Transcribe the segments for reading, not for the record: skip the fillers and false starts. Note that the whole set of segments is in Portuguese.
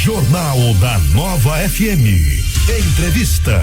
Jornal da Nova FM. Entrevista.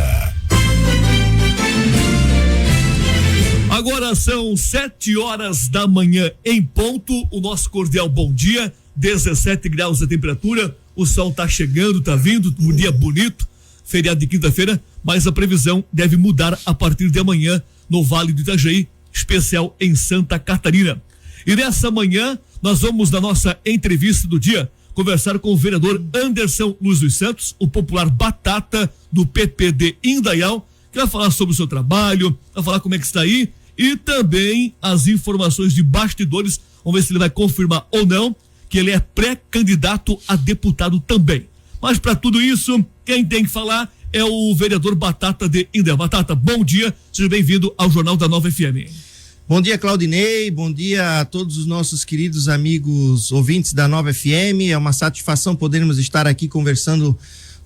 Agora são 7h da manhã em ponto. O nosso cordial bom dia. 17 graus a temperatura. O sol tá chegando, tá vindo. Um dia bonito. Feriado de quinta-feira. Mas a previsão deve mudar a partir de amanhã no Vale do Itajaí, especial em Santa Catarina. E nessa manhã nós vamos, na nossa entrevista do dia, conversar com o vereador Anderson Luiz dos Santos, o popular Batata do PP de Indaial, que vai falar sobre o seu trabalho, vai falar como é que está aí e também as informações de bastidores. Vamos ver se ele vai confirmar ou não que ele é pré-candidato a deputado também. Mas para tudo isso, quem tem que falar é o vereador Batata de Indaial. Batata, bom dia, seja bem-vindo ao Jornal da Nova FM. Bom dia, Claudinei, bom dia a todos os nossos queridos amigos ouvintes da Nova FM. É uma satisfação podermos estar aqui conversando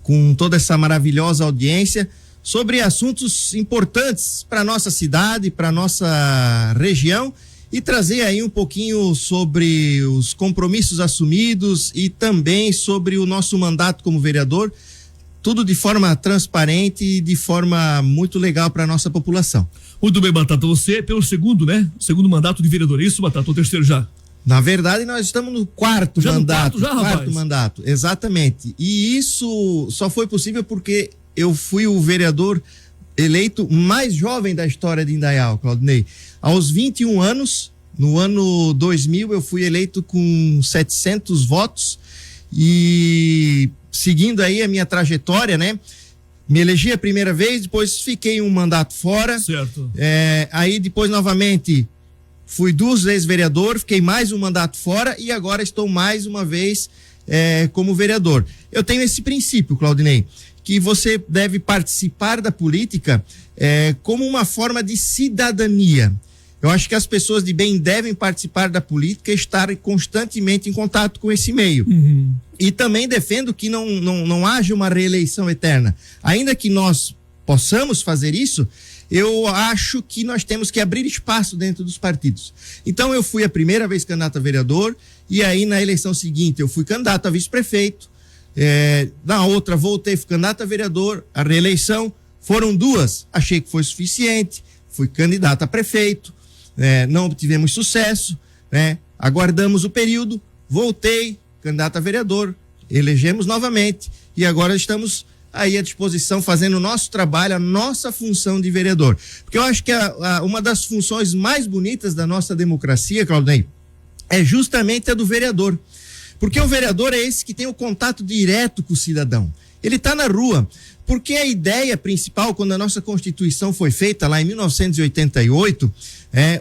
com toda essa maravilhosa audiência sobre assuntos importantes para nossa cidade, para nossa região, e trazer aí um pouquinho sobre os compromissos assumidos e também sobre o nosso mandato como vereador, tudo de forma transparente e de forma muito legal para a nossa população. Muito bem, Batata, você é pelo segundo, né? Segundo mandato de vereador, é isso, Batata? Ou terceiro já? Na verdade, nós estamos no quarto já mandato. No quarto, quarto mandato, exatamente. E isso só foi possível porque eu fui o vereador eleito mais jovem da história de Indaial, Claudinei. Aos 21 anos, no ano 2000, eu fui eleito com 700 votos e seguindo aí a minha trajetória, né? Me elegi a primeira vez, depois fiquei um mandato fora. Certo. Aí depois novamente fui 2 vezes vereador, fiquei mais um mandato fora e agora estou mais uma vez como vereador. Eu tenho esse princípio, Claudinei, que você deve participar da política como uma forma de cidadania. Eu acho que as pessoas de bem devem participar da política e estar constantemente em contato com esse meio. Uhum. E também defendo que não haja uma reeleição eterna. Ainda que nós possamos fazer isso, eu acho que nós temos que abrir espaço dentro dos partidos. Então eu fui a primeira vez candidato a vereador e aí na eleição seguinte eu fui candidato a vice-prefeito. Na outra voltei, fui candidato a vereador, a reeleição. Foram 2, achei que foi suficiente, fui candidato a prefeito. Não obtivemos sucesso, né? Aguardamos o período, voltei, candidato a vereador, elegemos novamente e agora estamos aí à disposição fazendo o nosso trabalho, a nossa função de vereador. Porque eu acho que uma das funções mais bonitas da nossa democracia, Claudinei, é justamente a do vereador. Porque o vereador é esse que tem o contato direto com o cidadão. Ele está na rua. Porque a ideia principal, quando a nossa Constituição foi feita lá em 1988,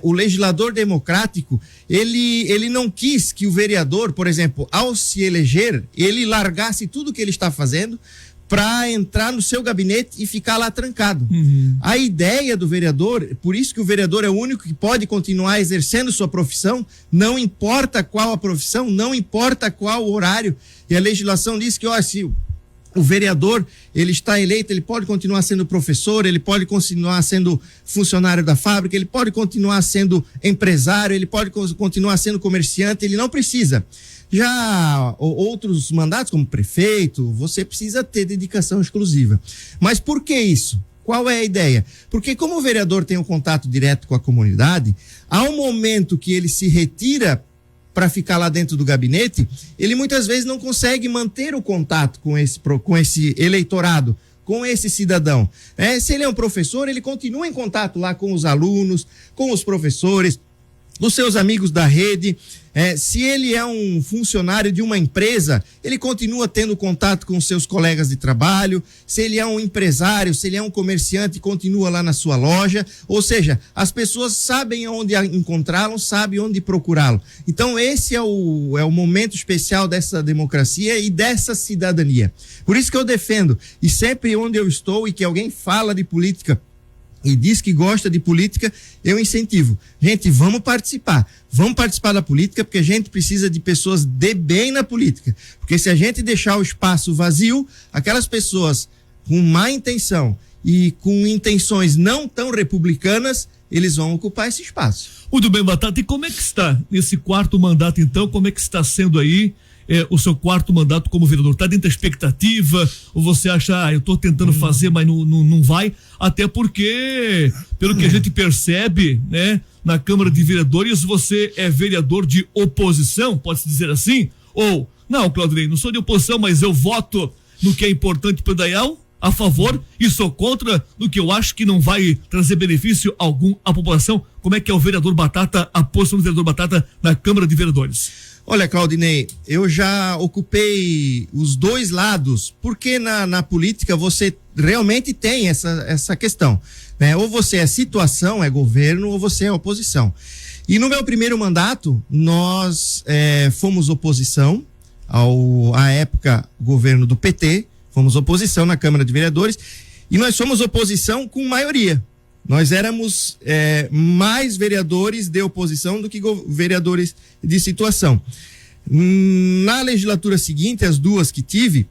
o legislador democrático, ele não quis que o vereador, por exemplo, ao se eleger, ele largasse tudo que ele está fazendo para entrar no seu gabinete e ficar lá trancado. Uhum. A ideia do vereador, por isso que o vereador é o único que pode continuar exercendo sua profissão, não importa qual a profissão, não importa qual o horário, e a legislação diz que, se o vereador, ele está eleito, ele pode continuar sendo professor, ele pode continuar sendo funcionário da fábrica, ele pode continuar sendo empresário, ele pode continuar sendo comerciante, ele não precisa. Já outros mandatos, como prefeito, você precisa ter dedicação exclusiva. Mas por que isso? Qual é a ideia? Porque como o vereador tem um contato direto com a comunidade, ao momento que ele se retira para ficar lá dentro do gabinete, ele muitas vezes não consegue manter o contato com esse eleitorado, com esse cidadão. Se ele é um professor, ele continua em contato lá com os alunos, com os professores, dos seus amigos da rede. Se ele é um funcionário de uma empresa, ele continua tendo contato com seus colegas de trabalho. Se ele é um empresário, se ele é um comerciante, continua lá na sua loja. Ou seja, as pessoas sabem onde encontrá-lo, sabem onde procurá-lo. Então esse é o momento especial dessa democracia e dessa cidadania. Por isso que eu defendo, e sempre onde eu estou e que alguém fala de política e diz que gosta de política, eu incentivo. Gente, vamos participar da política, porque a gente precisa de pessoas de bem na política. Porque se a gente deixar o espaço vazio, aquelas pessoas com má intenção e com intenções não tão republicanas, eles vão ocupar esse espaço. Muito bem, Batata, e como é que está nesse quarto mandato, então? Como é que está sendo aí o seu quarto mandato como vereador? Está dentro da expectativa? Ou você acha, eu estou tentando fazer, mas não vai? Até porque, pelo que a gente percebe, né, na Câmara de Vereadores, você é vereador de oposição, pode-se dizer assim? Ou, não, Claudinei, não sou de oposição, mas eu voto no que é importante para o Dayal, a favor, e sou contra no que eu acho que não vai trazer benefício algum à população. Como é que é o vereador Batata, a posição do vereador Batata na Câmara de Vereadores? Olha, Claudinei, eu já ocupei os dois lados, porque na política você realmente tem essa questão, né? Ou você é situação, é governo, ou você é oposição. E no meu primeiro mandato, nós fomos oposição à época, governo do PT, fomos oposição na Câmara de Vereadores, e nós somos oposição com maioria. Nós éramos mais vereadores de oposição do que vereadores de situação. Na legislatura seguinte, as duas que tive,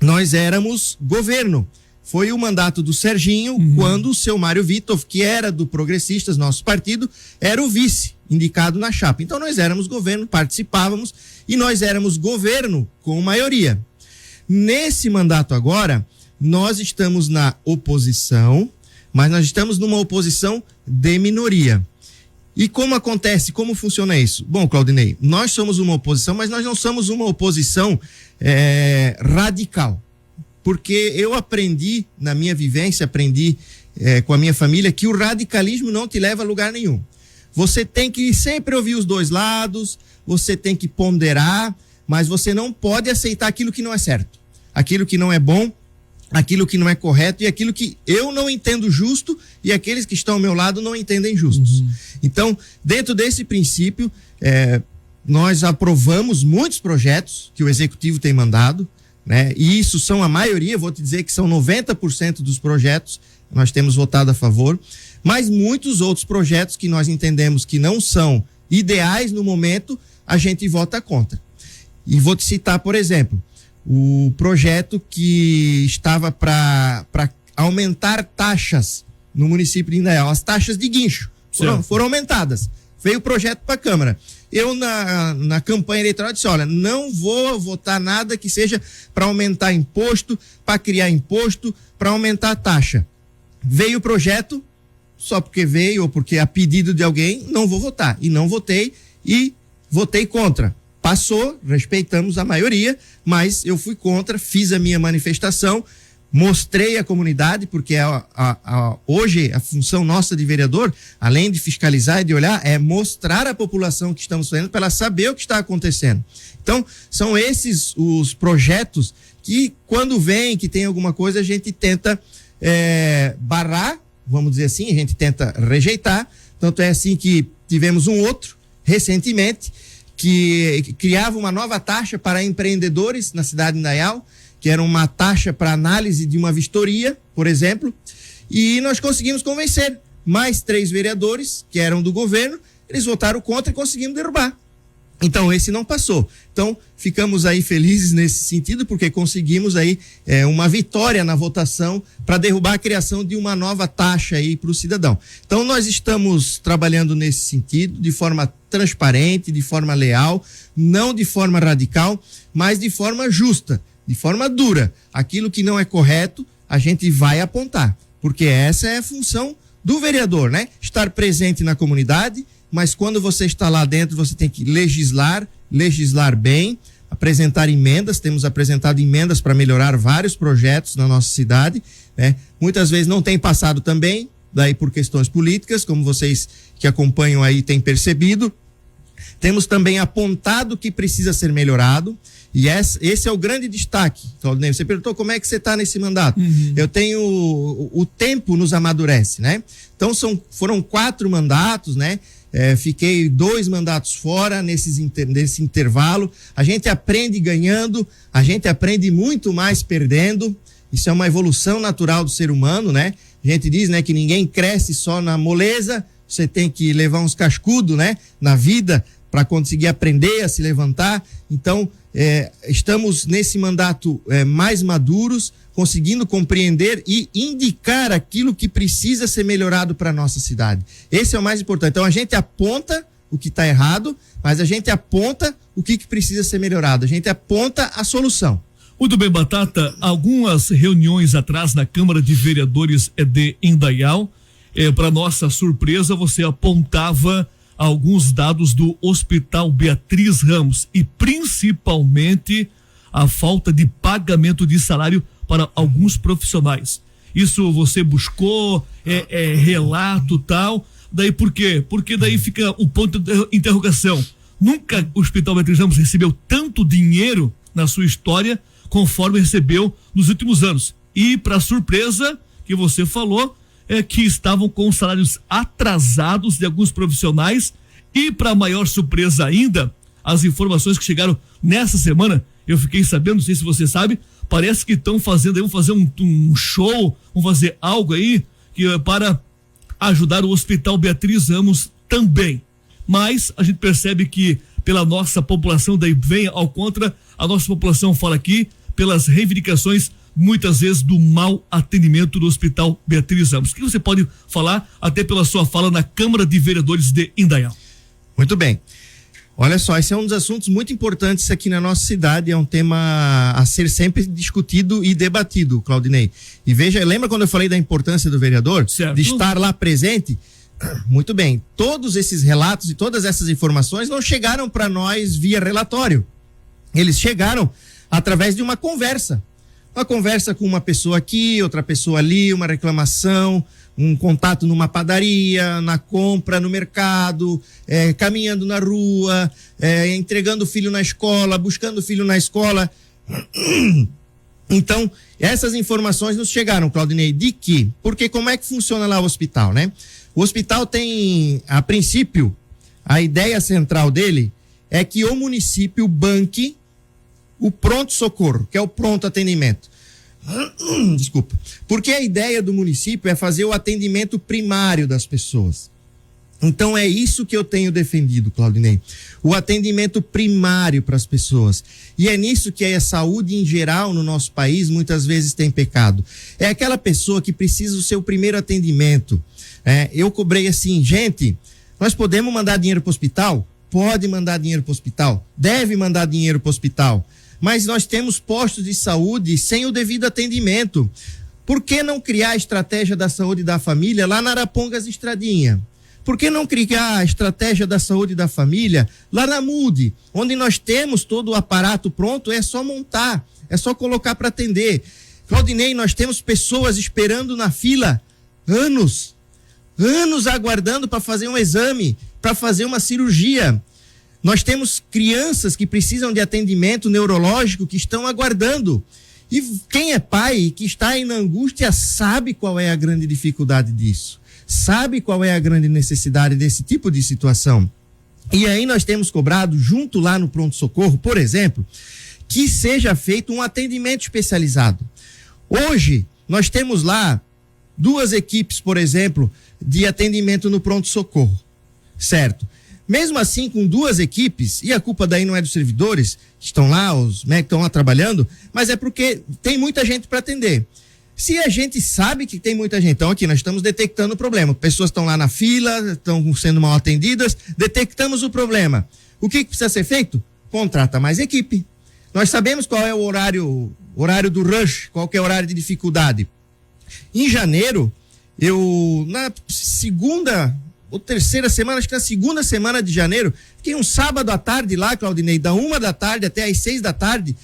nós éramos governo. Foi o mandato do Serginho, quando o seu Mário Vitor, que era do Progressistas, nosso partido, era o vice indicado na chapa. Então nós éramos governo, participávamos, e nós éramos governo com maioria. Nesse mandato agora, nós estamos na oposição, mas nós estamos numa oposição de minoria. E como acontece, como funciona isso? Bom, Claudinei, nós somos uma oposição, mas nós não somos uma oposição radical. Porque eu aprendi, na minha vivência, com a minha família, que o radicalismo não te leva a lugar nenhum. Você tem que sempre ouvir os dois lados, você tem que ponderar, mas você não pode aceitar aquilo que não é certo, aquilo que não é bom, aquilo que não é correto e aquilo que eu não entendo justo e aqueles que estão ao meu lado não entendem justos. Então, dentro desse princípio, nós aprovamos muitos projetos que o Executivo tem mandado, né? E isso são a maioria, vou te dizer que são 90% dos projetos, nós temos votado a favor, mas muitos outros projetos que nós entendemos que não são ideais no momento, a gente vota contra. E vou te citar, por exemplo, o projeto que estava para aumentar taxas no município de Indaial, as taxas de guincho foram aumentadas. Veio o projeto para a Câmara. Eu, na campanha eleitoral, disse, olha, não vou votar nada que seja para aumentar imposto, para criar imposto, para aumentar a taxa. Veio o projeto, só porque veio ou porque a pedido de alguém, não vou votar. E não votei e votei contra. Passou, respeitamos a maioria, mas eu fui contra, fiz a minha manifestação, mostrei à comunidade, porque hoje a função nossa de vereador, além de fiscalizar e de olhar, é mostrar à população que estamos fazendo para ela saber o que está acontecendo. Então, são esses os projetos que, quando vem, que tem alguma coisa, a gente tenta barrar, vamos dizer assim, a gente tenta rejeitar. Tanto é assim que tivemos um outro, recentemente, que criava uma nova taxa para empreendedores na cidade de Indaial, que era uma taxa para análise de uma vistoria, por exemplo, e nós conseguimos convencer mais 3 vereadores que eram do governo, eles votaram contra e conseguimos derrubar. Então esse não passou. Então ficamos aí felizes nesse sentido, porque conseguimos aí uma vitória na votação para derrubar a criação de uma nova taxa aí para o cidadão. Então nós estamos trabalhando nesse sentido, de forma transparente, de forma leal, não de forma radical, mas de forma justa, de forma dura. Aquilo que não é correto, a gente vai apontar, porque essa é a função do vereador, né? Estar presente na comunidade, mas quando você está lá dentro, você tem que legislar bem, apresentar emendas. Temos apresentado emendas para melhorar vários projetos na nossa cidade, né? Muitas vezes não tem passado também, daí por questões políticas, como vocês que acompanham aí têm percebido. Temos também apontado que precisa ser melhorado, e esse é o grande destaque. Claudinei, você perguntou como é que você está nesse mandato. Eu tenho, o tempo nos amadurece, né? Então foram 4 mandatos, né? Fiquei 2 mandatos fora nesse intervalo. A gente aprende ganhando, a gente aprende muito mais perdendo. Isso é uma evolução natural do ser humano, né? A gente diz, né, que ninguém cresce só na moleza, você tem que levar uns cascudos, né, na vida para conseguir aprender a se levantar. Então, estamos nesse mandato mais maduros, conseguindo compreender e indicar aquilo que precisa ser melhorado para a nossa cidade. Esse é o mais importante. Então, a gente aponta o que está errado, mas a gente aponta o que precisa ser melhorado, a gente aponta a solução. Muito bem, Batata, algumas reuniões atrás na Câmara de Vereadores de Indaial, para nossa surpresa, você apontava alguns dados do Hospital Beatriz Ramos e principalmente a falta de pagamento de salário para alguns profissionais. Isso você buscou, relato tal, daí por quê? Porque daí fica o ponto de interrogação. Nunca o Hospital Beatriz Ramos recebeu tanto dinheiro na sua história conforme recebeu nos últimos anos. E para surpresa que você falou, que estavam com salários atrasados de alguns profissionais e para maior surpresa ainda, as informações que chegaram nessa semana, eu fiquei sabendo, não sei se você sabe, parece que vão fazer um show, vão fazer algo aí para ajudar o Hospital Beatriz Ramos também. Mas a gente percebe que pela nossa população, daí vem ao contra, a nossa população fala aqui pelas reivindicações muitas vezes do mau atendimento do Hospital Beatriz Ramos. O que você pode falar até pela sua fala na Câmara de Vereadores de Indaial? Muito bem. Olha só, esse é um dos assuntos muito importantes aqui na nossa cidade, é um tema a ser sempre discutido e debatido, Claudinei. E veja, lembra quando eu falei da importância do vereador? Certo. De estar lá presente? Muito bem. Todos esses relatos e todas essas informações não chegaram para nós via relatório. Eles chegaram através de uma conversa. Uma conversa com uma pessoa aqui, outra pessoa ali, uma reclamação, um contato numa padaria, na compra, no mercado, caminhando na rua, entregando o filho na escola, buscando o filho na escola. Então, essas informações nos chegaram, Claudinei, de que? Porque como é que funciona lá o hospital, né? O hospital tem, a princípio, a ideia central dele é que o município banque o pronto-socorro, que é o pronto atendimento. Desculpa. Porque a ideia do município é fazer o atendimento primário das pessoas. Então é isso que eu tenho defendido, Claudinei. O atendimento primário para as pessoas. E é nisso que a saúde em geral no nosso país muitas vezes tem pecado. É aquela pessoa que precisa do seu primeiro atendimento. Eu cobrei assim, gente, nós podemos mandar dinheiro para o hospital? Pode mandar dinheiro para o hospital. Deve mandar dinheiro para o hospital. Mas nós temos postos de saúde sem o devido atendimento. Por que não criar a estratégia da saúde da família lá na Arapongas Estradinha? Por que não criar a estratégia da saúde da família lá na MUD, onde nós temos todo o aparato pronto, é só montar, é só colocar para atender. Claudinei, nós temos pessoas esperando na fila anos aguardando para fazer um exame, para fazer uma cirurgia. Nós temos crianças que precisam de atendimento neurológico que estão aguardando. E quem é pai e que está aí na angústia sabe qual é a grande dificuldade disso. Sabe qual é a grande necessidade desse tipo de situação. E aí nós temos cobrado, junto lá no pronto-socorro, por exemplo, que seja feito um atendimento especializado. Hoje, nós temos lá 2 equipes, por exemplo, de atendimento no pronto-socorro. Certo? Mesmo assim, com 2 equipes, e a culpa daí não é dos servidores que estão lá, os médicos que estão lá trabalhando, mas é porque tem muita gente para atender. Se a gente sabe que tem muita gente, então aqui nós estamos detectando o problema. Pessoas estão lá na fila, estão sendo mal atendidas, detectamos o problema. O que precisa ser feito? Contrata mais equipe. Nós sabemos qual é o horário do rush, qual que é o horário de dificuldade. Em janeiro, na segunda ou terceira semana, acho que na segunda semana de janeiro, fiquei um sábado à tarde lá, Claudinei, da 1h até às 6h.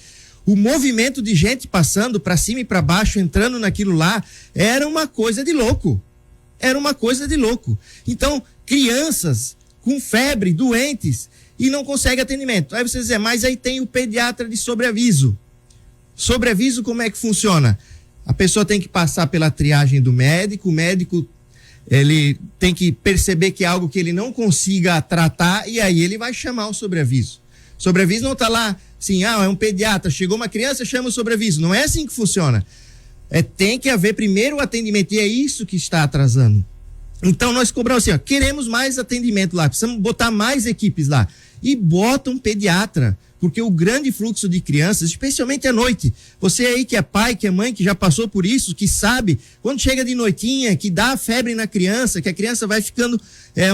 O movimento de gente passando para cima e para baixo, entrando naquilo lá, era uma coisa de louco. Então, crianças com febre, doentes, e não conseguem atendimento. Aí você diz, mas aí tem o pediatra de sobreaviso. Sobreaviso, como é que funciona? A pessoa tem que passar pela triagem do médico, o médico ele tem que perceber que é algo que ele não consiga tratar, e aí ele vai chamar o sobreaviso. Sobreaviso não está lá assim, é um pediatra, chegou uma criança, chama o sobreaviso. Não é assim que funciona. Tem que haver primeiro o atendimento, e é isso que está atrasando. Então nós cobramos assim, queremos mais atendimento lá, precisamos botar mais equipes lá. E bota um pediatra, porque o grande fluxo de crianças, especialmente à noite, você aí que é pai, que é mãe, que já passou por isso, que sabe, quando chega de noitinha, que dá febre na criança, que a criança vai ficando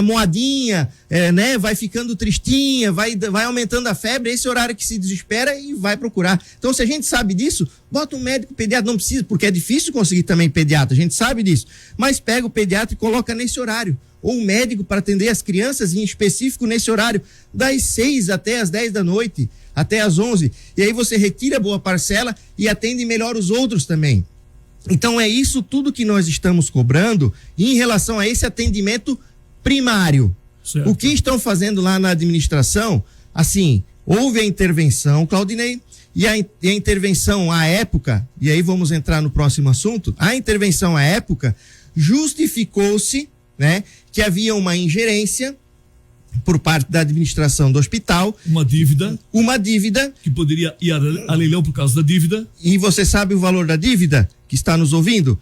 moadinha, né, vai ficando tristinha, vai aumentando a febre, esse horário que se desespera e vai procurar. Então, se a gente sabe disso, bota um médico pediatra, não precisa, porque é difícil conseguir também pediatra, a gente sabe disso, mas pega o pediatra e coloca nesse horário, ou um médico para atender as crianças em específico nesse horário, das 6 até as 10 da noite, até as 11, e aí você retira boa parcela e atende melhor os outros também. Então é isso tudo que nós estamos cobrando em relação a esse atendimento primário. Certo. O que estão fazendo lá na administração, assim, houve a intervenção, Claudinei, e a intervenção à época, e aí vamos entrar no próximo assunto, a intervenção à época justificou-se, né, que havia uma ingerência por parte da administração do hospital. Uma dívida. Que poderia ir a leilão por causa da dívida. E você sabe o valor da dívida que está nos ouvindo?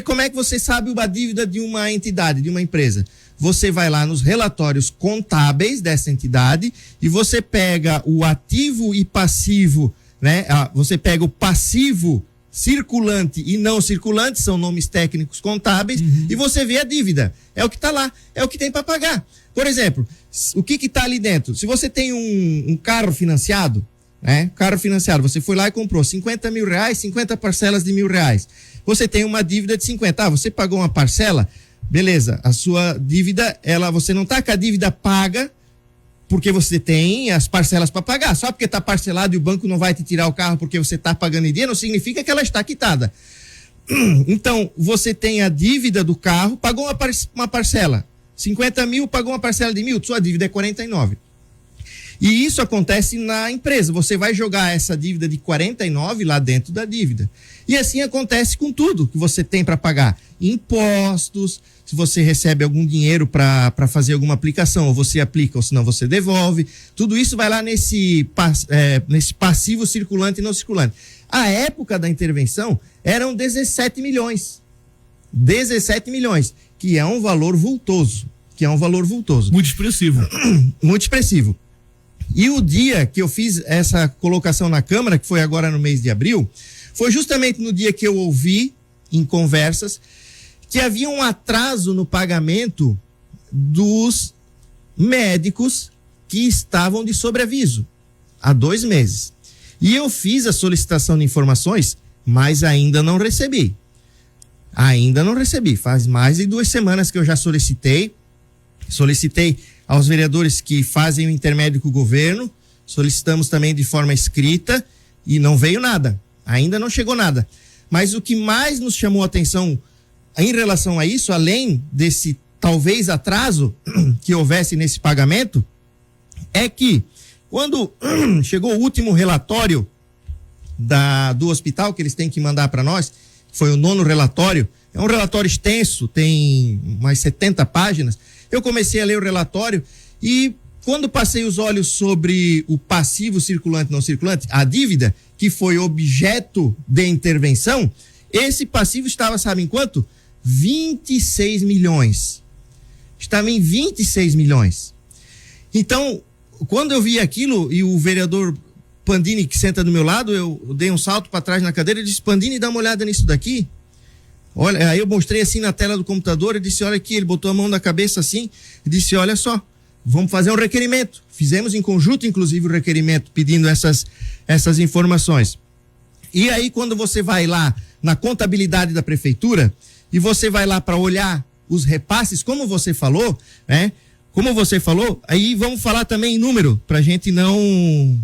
Como é que você sabe a dívida de uma entidade, de uma empresa? Você vai lá nos relatórios contábeis dessa entidade e você pega o ativo e passivo, né? Você pega o passivo circulante e não circulante, são nomes técnicos contábeis, e você vê a dívida. É o que está lá, é o que tem para pagar. Por exemplo, o que está ali dentro? Se você tem um carro financiado, né? Carro financiado, você foi lá e comprou 50 mil reais, 50 parcelas de R$1.000. Você tem uma dívida de 50. Você pagou uma parcela, beleza, a sua dívida, você não está com a dívida paga, porque você tem as parcelas para pagar. Só porque está parcelado e o banco não vai te tirar o carro porque você está pagando em dia, não significa que ela está quitada. Então, você tem a dívida do carro, pagou uma parcela, 50 mil, pagou uma parcela de 1.000, sua dívida é 49. E isso acontece na empresa. Você vai jogar essa dívida de 49 lá dentro da dívida. E assim acontece com tudo que você tem para pagar. Impostos, se você recebe algum dinheiro para fazer alguma aplicação, ou você aplica, ou senão você devolve. Tudo isso vai lá nesse passivo circulante e não circulante. A época da intervenção eram 17 milhões. 17 milhões, que é um valor vultoso. Muito expressivo. Muito expressivo. E o dia que eu fiz essa colocação na Câmara, que foi agora no mês de abril, foi justamente no dia que eu ouvi, em conversas, que havia um atraso no pagamento dos médicos que estavam de sobreaviso há 2 meses. E eu fiz a solicitação de informações, mas ainda não recebi. Faz mais de 2 semanas que eu já solicitei aos vereadores que fazem o intermédio com o governo, solicitamos também de forma escrita e não veio nada, ainda não chegou nada. Mas o que mais nos chamou a atenção em relação a isso, além desse talvez atraso que houvesse nesse pagamento, é que quando chegou o último relatório do hospital que eles têm que mandar para nós, foi o 9º relatório, é um relatório extenso, tem umas 70 páginas, eu comecei a ler o relatório e quando passei os olhos sobre o passivo circulante e não circulante, a dívida, que foi objeto de intervenção, esse passivo estava, sabe em quanto? 26 milhões. Estava em 26 milhões. Então, quando eu vi aquilo e o vereador Pandini, que senta do meu lado, eu dei um salto para trás na cadeira e disse: Pandini, dá uma olhada nisso daqui. Olha, aí eu mostrei assim na tela do computador e disse: olha aqui, ele botou a mão na cabeça assim e disse: olha só, vamos fazer um requerimento. Fizemos em conjunto, inclusive, o requerimento pedindo essas informações. E aí, quando você vai lá na contabilidade da prefeitura e você vai lá para olhar os repasses, como você falou, né? Aí vamos falar também em número, para a gente não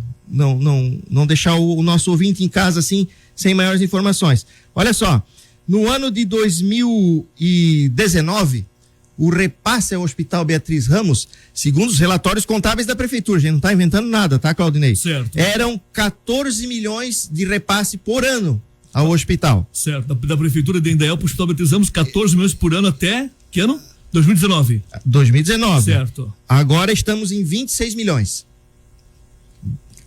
deixar o nosso ouvinte em casa assim, sem maiores informações. Olha só, no ano de 2019, o repasse ao Hospital Beatriz Ramos, segundo os relatórios contábeis da prefeitura, a gente não está inventando nada, tá, Claudinei? Certo. Eram 14 milhões de repasse por ano ao hospital. Certo, da prefeitura de Indaial para o Hospital Beatriz Ramos, 14 milhões por ano até que ano? 2019. 2019. Certo. Agora estamos em 26 milhões.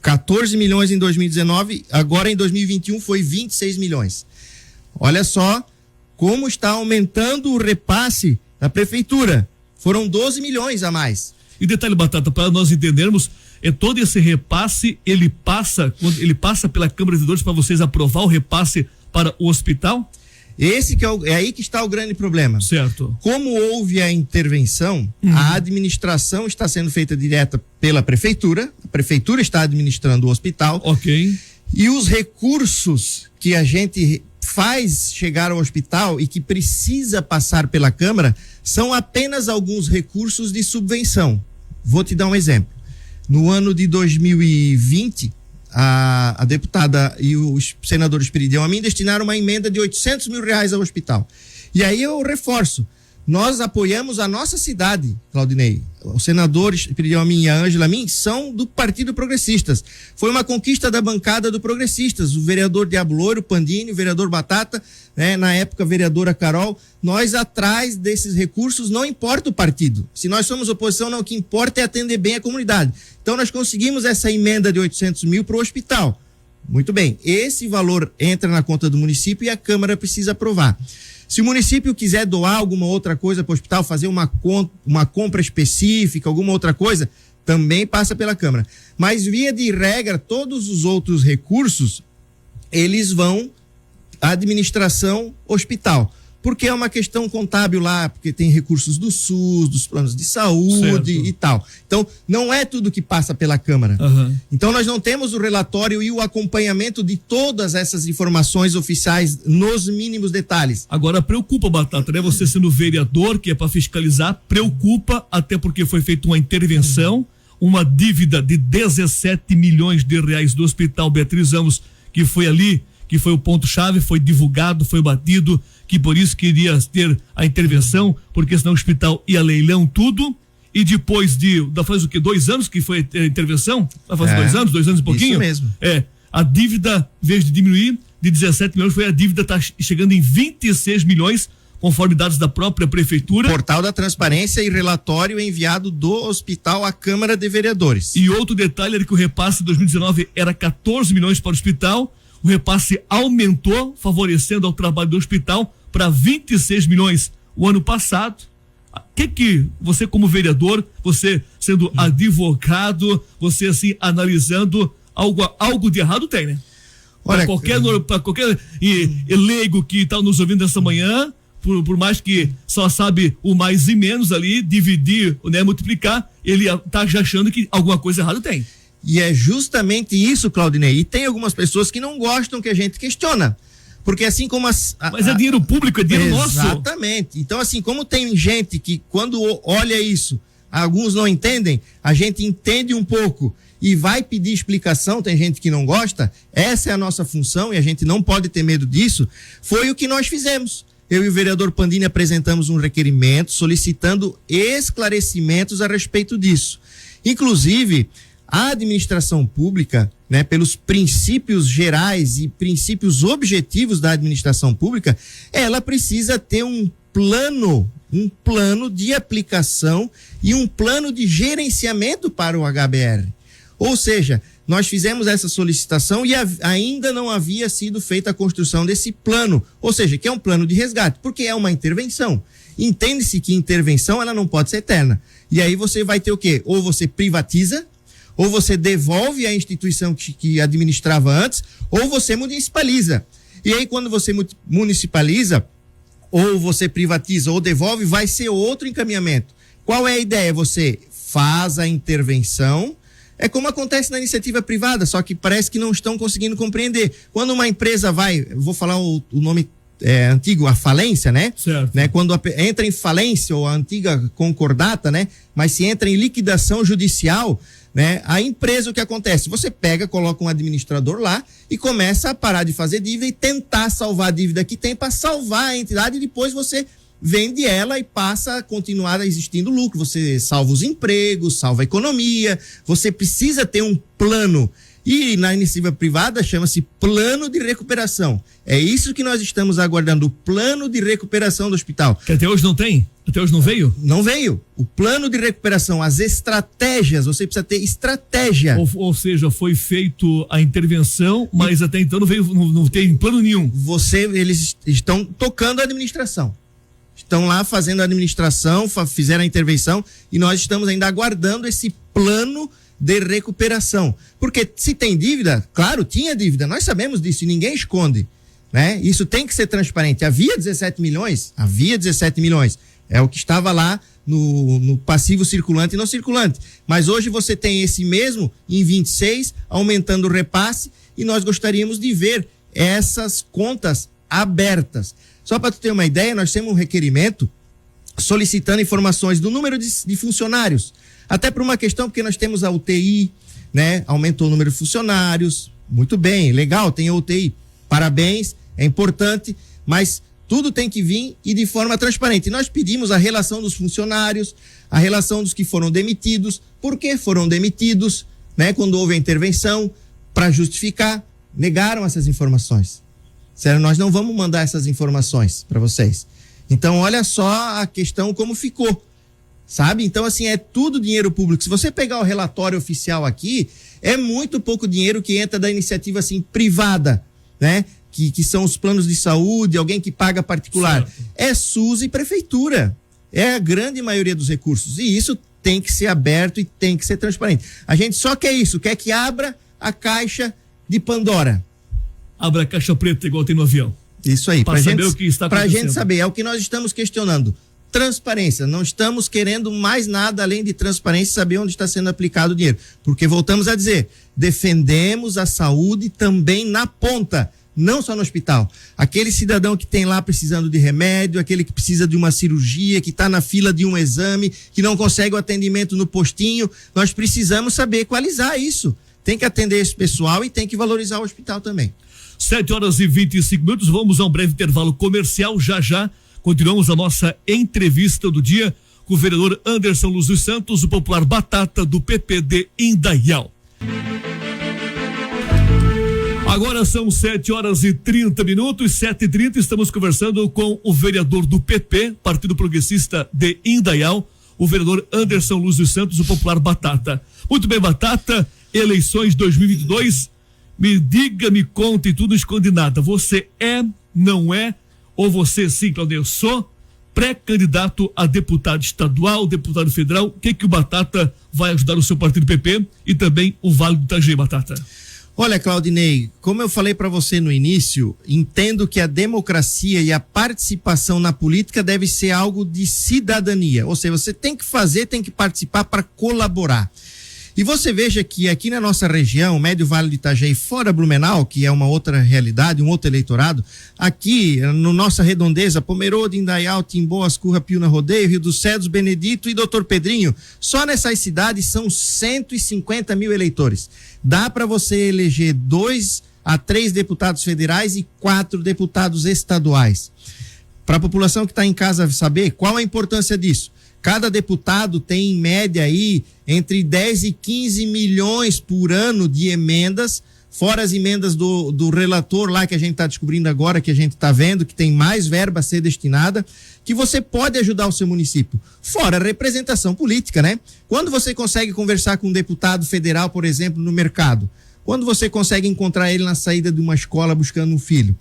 14 milhões em 2019, agora em 2021 foi 26 milhões. Olha só como está aumentando o repasse da prefeitura. Foram 12 milhões a mais. E detalhe, Batata, para nós entendermos, todo esse repasse, ele passa pela Câmara de Vereadores para vocês aprovar o repasse para o hospital? Esse que é aí que está o grande problema. Certo. Como houve a intervenção, a administração está sendo feita direta pela prefeitura, a prefeitura está administrando o hospital. Ok. E os recursos que a gente faz chegar ao hospital e que precisa passar pela Câmara são apenas alguns recursos de subvenção. Vou te dar um exemplo. No ano de 2020, a deputada e o senador Esperidião a mim destinaram uma emenda de R$800 mil ao hospital. E aí eu reforço, nós apoiamos a nossa cidade, Claudinei. O senador Esperidião a mim e a Ângela a mim são do Partido Progressistas. Foi uma conquista da bancada do Progressistas, o vereador Diabo Loiro, Pandini, o vereador Batata, né, na época a vereadora Carol. Nós atrás desses recursos, não importa o partido. Se nós somos oposição, não, o que importa é atender bem a comunidade. Então nós conseguimos essa emenda de R$800 mil para o hospital. Muito bem, esse valor entra na conta do município e a Câmara precisa aprovar. Se o município quiser doar alguma outra coisa para o hospital, fazer uma compra específica, alguma outra coisa, também passa pela Câmara. Mas via de regra, todos os outros recursos, eles vão à administração hospital. Porque é uma questão contábil lá, porque tem recursos do SUS, dos planos de saúde, certo, e tal. Então, não é tudo que passa pela Câmara. Então, nós não temos o relatório e o acompanhamento de todas essas informações oficiais nos mínimos detalhes. Agora, preocupa, Batata, né? Você sendo vereador, que é para fiscalizar, preocupa, até porque foi feita uma intervenção, uma dívida de R$17 milhões do Hospital Beatriz Amos, que foi ali, que foi o ponto-chave, foi divulgado, foi batido, que por isso queria ter a intervenção, porque senão o hospital ia leilão tudo, e depois faz o quê? 2 anos que foi a intervenção? Vai fazer 2 anos e pouquinho? Isso mesmo. A dívida, em vez de diminuir, de 17 milhões, a dívida está chegando em 26 milhões, conforme dados da própria prefeitura. Portal da Transparência e relatório enviado do hospital à Câmara de Vereadores. E outro detalhe era que o repasse de 2019 era 14 milhões para o hospital, o repasse aumentou, favorecendo ao trabalho do hospital, para 26 milhões o ano passado. O que você, como vereador, você sendo advogado, você assim analisando algo de errado tem, né? Para qualquer leigo que está nos ouvindo essa manhã, por mais que só sabe o mais e menos ali, dividir, né, multiplicar, ele tá já achando que alguma coisa errada tem. E é justamente isso, Claudinei. E tem algumas pessoas que não gostam que a gente questiona. Porque assim como mas é dinheiro público, é dinheiro nosso. Exatamente. Então, assim, como tem gente que quando olha isso, alguns não entendem, a gente entende um pouco e vai pedir explicação, tem gente que não gosta, essa é a nossa função e a gente não pode ter medo disso. Foi o que nós fizemos. Eu e o vereador Pandini apresentamos um requerimento solicitando esclarecimentos a respeito disso. Inclusive, a administração pública, né, pelos princípios gerais e princípios objetivos da administração pública, ela precisa ter um plano de aplicação e um plano de gerenciamento para o HBR. Ou seja, nós fizemos essa solicitação e ainda não havia sido feita a construção desse plano, ou seja, que é um plano de resgate, porque é uma intervenção. Entende-se que intervenção ela não pode ser eterna. E aí você vai ter o quê? Ou você privatiza, ou você devolve à instituição que administrava antes, ou você municipaliza. E aí, quando você municipaliza, ou você privatiza, ou devolve, vai ser outro encaminhamento. Qual é a ideia? Você faz a intervenção, é como acontece na iniciativa privada, só que parece que não estão conseguindo compreender. Quando uma empresa vou falar o nome antigo, a falência, né? Certo. Né? Quando entra em falência, ou a antiga concordata, né? Mas se entra em liquidação judicial, né? A empresa, o que acontece? Você coloca um administrador lá e começa a parar de fazer dívida e tentar salvar a dívida que tem para salvar a entidade, e depois você vende ela e passa a continuar existindo lucro. Você salva os empregos, salva a economia, você precisa ter um plano. E na iniciativa privada chama-se plano de recuperação. É isso que nós estamos aguardando, o plano de recuperação do hospital. Que até hoje não tem? Até hoje não veio? Não veio. O plano de recuperação, as estratégias, você precisa ter estratégia. Ou seja, foi feito a intervenção, mas até então não tem plano nenhum. Eles estão tocando a administração. Estão lá fazendo a administração, fizeram a intervenção e nós estamos ainda aguardando esse plano de recuperação. Porque se tem dívida, claro, tinha dívida, nós sabemos disso e ninguém esconde, né? Isso tem que ser transparente. Havia 17 milhões, é o que estava lá no passivo circulante e não circulante. Mas hoje você tem esse mesmo em 26, aumentando o repasse, e nós gostaríamos de ver essas contas abertas. Só para tu ter uma ideia, nós temos um requerimento solicitando informações do número de funcionários, até por uma questão, porque nós temos a UTI, né? Aumentou o número de funcionários, muito bem, legal, tem a UTI, parabéns, é importante, mas tudo tem que vir e de forma transparente. E nós pedimos a relação dos funcionários, a relação dos que foram demitidos, por que foram demitidos, né? Quando houve a intervenção, para justificar, negaram essas informações. Sério, nós não vamos mandar essas informações para vocês. Então, olha só a questão como ficou, sabe? Então, assim, é tudo dinheiro público. Se você pegar o relatório oficial aqui, é muito pouco dinheiro que entra da iniciativa, assim, privada, né? Que são os planos de saúde, alguém que paga particular. Certo. É SUS e prefeitura. É a grande maioria dos recursos. E isso tem que ser aberto e tem que ser transparente. A gente só quer isso, quer que abra a caixa de Pandora. Abra a caixa preta igual tem no avião. Isso aí, para saber o que está acontecendo. Pra gente saber, é o que nós estamos questionando. Transparência, não estamos querendo mais nada além de transparência, saber onde está sendo aplicado o dinheiro. Porque voltamos a dizer, defendemos a saúde também na ponta, não só no hospital. Aquele cidadão que tem lá precisando de remédio, aquele que precisa de uma cirurgia, que está na fila de um exame, que não consegue o atendimento no postinho, nós precisamos saber equalizar isso. Tem que atender esse pessoal e tem que valorizar o hospital também. 7h25, vamos a um breve intervalo comercial, já continuamos a nossa entrevista do dia com o vereador Anderson Luz dos Santos, o popular Batata do PP de Indaial. Agora são 7h30, 7h30, estamos conversando com o vereador do PP, Partido Progressista de Indaial, o vereador Anderson Luz dos Santos, o popular Batata. Muito bem, Batata, eleições 2022, me diga, me conte, tudo esconde nada. Você não é, ou você sim, Claudio, sou pré-candidato a deputado estadual, deputado federal. O que o Batata vai ajudar o seu partido PP e também o Vale do Itajaí, Batata? Olha, Claudinei, como eu falei para você no início, entendo que a democracia e a participação na política deve ser algo de cidadania. Ou seja, você tem que fazer, tem que participar para colaborar. E você veja que aqui na nossa região, Médio Vale do Itajaí, fora Blumenau, que é uma outra realidade, um outro eleitorado, aqui no nossa redondeza, Pomerode, Indaial, Timbó, Ascurra, Piúna, Rodeio, Rio dos Cedros, Benedito e Doutor Pedrinho, só nessas cidades são 150 mil eleitores. Dá para você eleger 2 a 3 deputados federais e 4 deputados estaduais. Para a população que está em casa saber qual a importância disso. Cada deputado tem, em média, aí entre 10 e 15 milhões por ano de emendas, fora as emendas do relator lá que a gente está descobrindo agora, que a gente está vendo, que tem mais verba a ser destinada, que você pode ajudar o seu município. Fora a representação política, né? Quando você consegue conversar com um deputado federal, por exemplo, no mercado, quando você consegue encontrar ele na saída de uma escola buscando um filho.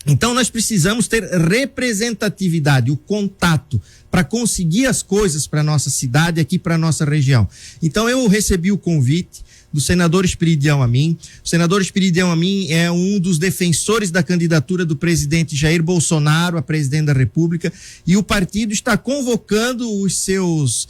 Então nós precisamos ter representatividade, o contato, para conseguir as coisas para nossa cidade, aqui para nossa região. Então eu recebi o convite do senador Espiridião Amin. O senador Espiridião Amin é um dos defensores da candidatura do presidente Jair Bolsonaro a presidente da República, e o partido está convocando os seus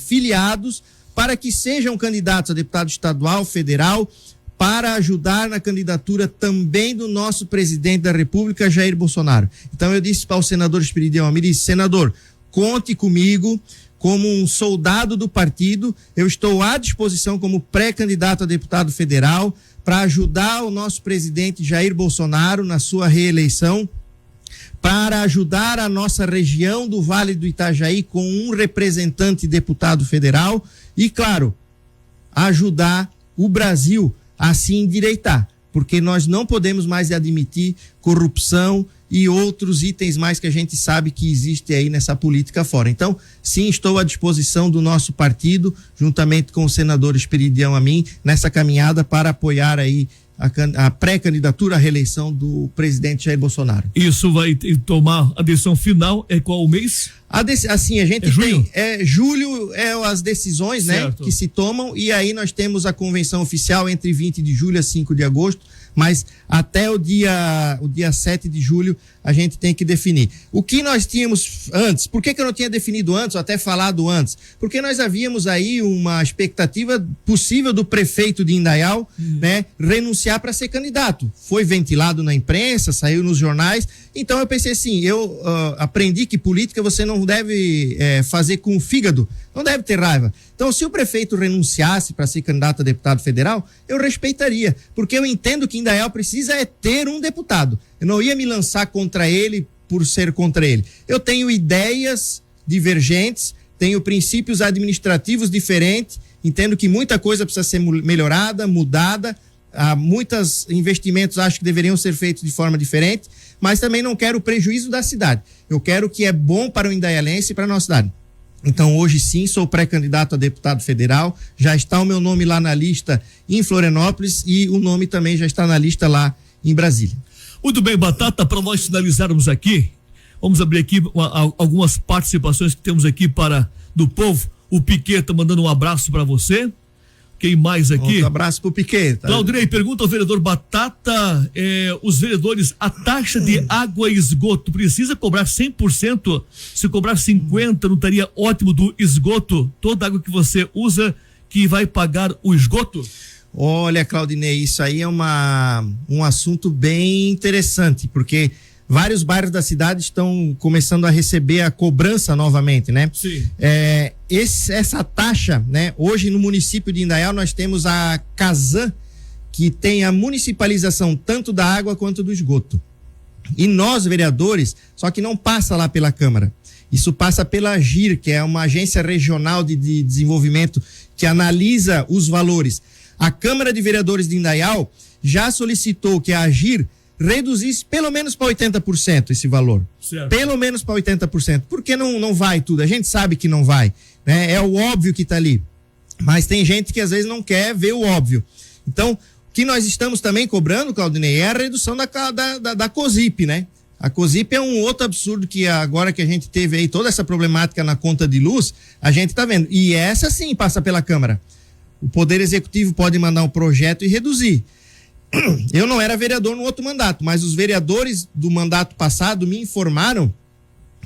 filiados para que sejam candidatos a deputado estadual, federal, para ajudar na candidatura também do nosso presidente da República, Jair Bolsonaro. Então eu disse para o senador Espiridião Amin, disse: senador, conte comigo como um soldado do partido, eu estou à disposição como pré-candidato a deputado federal para ajudar o nosso presidente Jair Bolsonaro na sua reeleição, para ajudar a nossa região do Vale do Itajaí com um representante deputado federal e, claro, ajudar o Brasil a se endireitar, porque nós não podemos mais admitir corrupção e outros itens mais que a gente sabe que existe aí nessa política fora. Então, sim, estou à disposição do nosso partido, juntamente com o senador Espiridião Amin, nessa caminhada para apoiar aí a pré-candidatura à reeleição do presidente Jair Bolsonaro. Isso vai tomar a decisão final, qual o mês? Assim, a gente julho? Julho as decisões, né, que se tomam, e aí nós temos a convenção oficial entre 20 de julho a 5 de agosto, mas até o dia 7 de julho a gente tem que definir. O que nós tínhamos antes, por que eu não tinha definido antes, ou até falado antes? Porque nós havíamos aí uma expectativa possível do prefeito de Indaial, né, renunciar para ser candidato. Foi ventilado na imprensa, saiu nos jornais, então eu pensei assim, eu aprendi que política você não deve fazer com o fígado, não deve ter raiva. Então, se o prefeito renunciasse para ser candidato a deputado federal, eu respeitaria, porque eu entendo que Indaial precisa ter um deputado. Eu não ia me lançar contra ele por ser contra ele. Eu tenho ideias divergentes, tenho princípios administrativos diferentes, entendo que muita coisa precisa ser melhorada, mudada, há muitos investimentos acho que deveriam ser feitos de forma diferente, mas também não quero o prejuízo da cidade. Eu quero o que é bom para o indaialense e para a nossa cidade. Então, hoje sim, sou pré-candidato a deputado federal, já está o meu nome lá na lista em Florianópolis e o nome também já está na lista lá em Brasília. Muito bem, Batata, para nós finalizarmos aqui, vamos abrir aqui algumas participações que temos aqui do povo. O Piquet tá mandando um abraço para você. Quem mais aqui? Um abraço pro Piquet. Tá? Claudinei, pergunta ao vereador Batata, os vereadores, a taxa de água e esgoto precisa cobrar 100%? Se cobrar 50%, não estaria ótimo do esgoto? Toda água que você usa que vai pagar o esgoto? Olha, Claudinei, isso aí é um assunto bem interessante, porque vários bairros da cidade estão começando a receber a cobrança novamente, né? Sim. Essa taxa, né? Hoje no município de Indaial nós temos a Casan, que tem a municipalização tanto da água quanto do esgoto. E nós, vereadores, só que não passa lá pela Câmara. Isso passa pela AGIR, que é uma agência regional de desenvolvimento que analisa os valores. A Câmara de Vereadores de Indaial já solicitou que a AGIR reduzisse pelo menos para 80% esse valor. Certo. Pelo menos para 80%. Porque não vai tudo. A gente sabe que não vai, né? É o óbvio que está ali. Mas tem gente que às vezes não quer ver o óbvio. Então, o que nós estamos também cobrando, Claudinei, é a redução da COSIP, né? A COSIP é um outro absurdo que agora que a gente teve aí toda essa problemática na conta de luz, a gente está vendo. E essa sim passa pela Câmara. O Poder Executivo pode mandar um projeto e reduzir. Eu não era vereador no outro mandato, mas os vereadores do mandato passado me informaram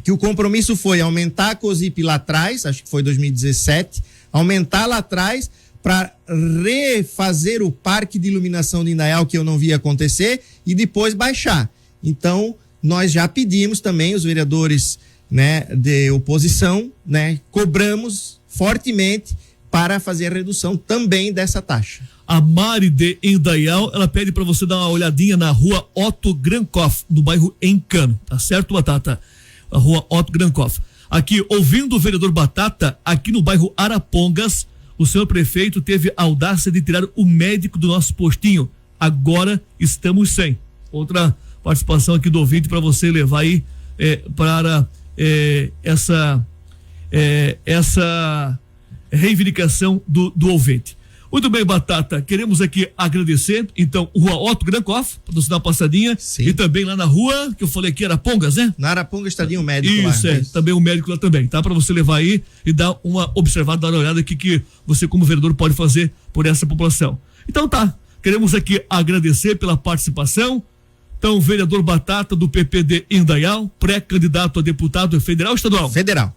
que o compromisso foi aumentar a COSIP lá atrás, acho que foi 2017, aumentar lá atrás para refazer o parque de iluminação de Indaial, que eu não via acontecer, e depois baixar. Então, nós já pedimos também, os vereadores, né, de oposição, né, cobramos fortemente para fazer a redução também dessa taxa. A Mari de Indaial, ela pede para você dar uma olhadinha na rua Otto Grankoff, no bairro Encano, tá certo, Batata? A rua Otto Grankoff. Aqui, ouvindo o vereador Batata, aqui no bairro Arapongas, o senhor prefeito teve a audácia de tirar o médico do nosso postinho. Agora estamos sem. Outra participação aqui do ouvinte para você levar aí para essa reivindicação do ouvinte. Muito bem, Batata, queremos aqui agradecer, então, Rua Otto Grankoff, para você dar uma passadinha. Sim. E também lá na rua, que eu falei aqui, Arapongas, né? Na Arapongas estaria um médico isso, lá. Isso, também um médico lá também, tá? Para você levar aí e dar uma observada, dar uma olhada aqui que você como vereador pode fazer por essa população. Então tá, queremos aqui agradecer pela participação. Então, vereador Batata do PP de Indaial, pré-candidato a deputado federal ou estadual? Federal.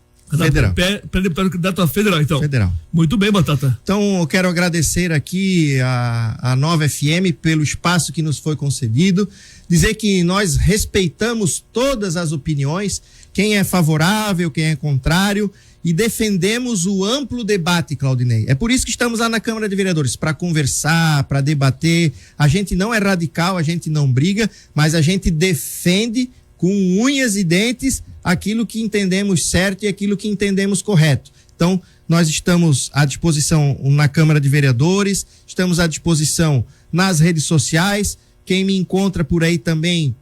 Pré-deputado candidato a federal, então. Federal. Muito bem, Batata. Então, eu quero agradecer aqui a Nova FM pelo espaço que nos foi concedido, dizer que nós respeitamos todas as opiniões, quem é favorável, quem é contrário, e defendemos o amplo debate, Claudinei. É por isso que estamos lá na Câmara de Vereadores, para conversar, para debater. A gente não é radical, a gente não briga, mas a gente defende com unhas e dentes aquilo que entendemos certo e aquilo que entendemos correto. Então, nós estamos à disposição na Câmara de Vereadores, estamos à disposição nas redes sociais. Quem me encontra por aí também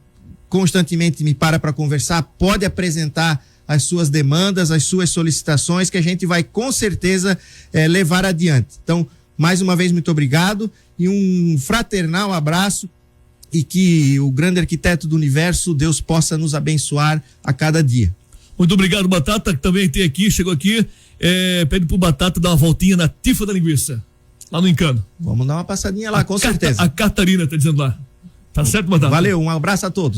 constantemente me para conversar, pode apresentar as suas demandas, as suas solicitações, que a gente vai com certeza levar adiante. Então, mais uma vez, muito obrigado e um fraternal abraço, e que o grande arquiteto do universo, Deus, possa nos abençoar a cada dia. Muito obrigado, Batata, que também tem aqui, chegou aqui, pede pro Batata dar uma voltinha na Tifa da Linguiça, lá no Encano. Vamos dar uma passadinha lá, com certeza. A Catarina tá dizendo lá. Tá certo, Batata? Valeu, um abraço a todos.